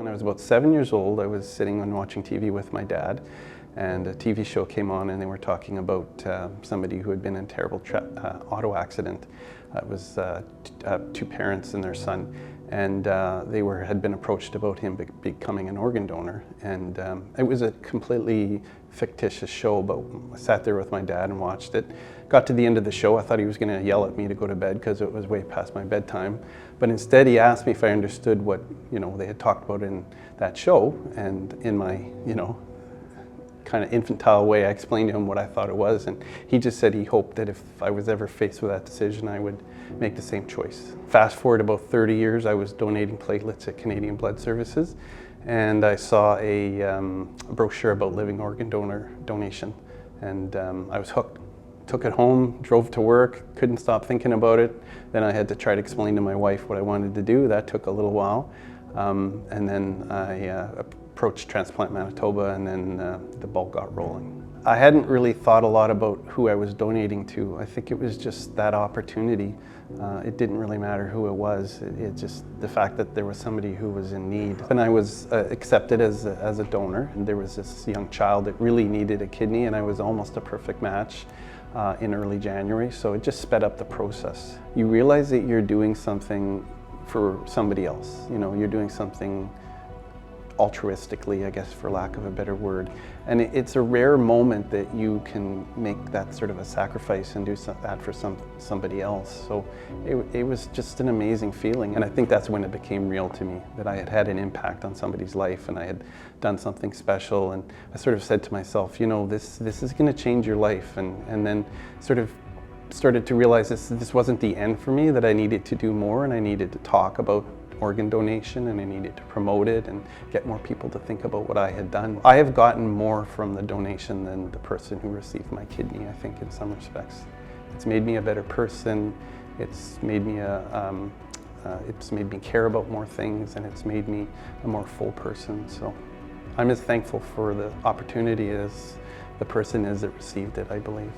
When I was about 7 years old, I was sitting and watching TV with my dad, and a TV show came on and they were talking about somebody who had been in a terrible auto accident. It was two parents and their son, and they had been approached about him becoming an organ donor. And it was a completely fictitious show, but I sat there with my dad and watched it. Got to the end of the show, I thought he was going to yell at me to go to bed because it was way past my bedtime. But instead he asked me if I understood what they had talked about in that show, and in my kind of infantile way, I explained to him what I thought it was, and he just said he hoped that if I was ever faced with that decision, I would make the same choice. Fast forward about 30 years, I was donating platelets at Canadian Blood Services, and I saw a brochure about living organ donation, and I was hooked. Took it home, drove to work, couldn't stop thinking about it. Then I had to try to explain to my wife what I wanted to do. That took a little while. And then I approached Transplant Manitoba, and then the ball got rolling. I hadn't really thought a lot about who I was donating to. I think it was just that opportunity. It didn't really matter who it was. It just the fact that there was somebody who was in need. And I was accepted as a donor. And there was this young child that really needed a kidney, and I was almost a perfect match in early January. So it just sped up the process. You realize that you're doing something for somebody else. You're doing something altruistically, I guess, for lack of a better word. And it's a rare moment that you can make that sort of a sacrifice and do that for somebody else. So it was just an amazing feeling. And I think that's when it became real to me, that I had had an impact on somebody's life and I had done something special. And I sort of said to myself, this is going to change your life. And then sort of started to realize this wasn't the end for me, that I needed to do more, and I needed to talk about organ donation, and I needed to promote it and get more people to think about what I had done. I have gotten more from the donation than the person who received my kidney, I think, in some respects. It's made me a better person, it's made me care about more things, and it's made me a more full person. So I'm as thankful for the opportunity as the person is that received it, I believe.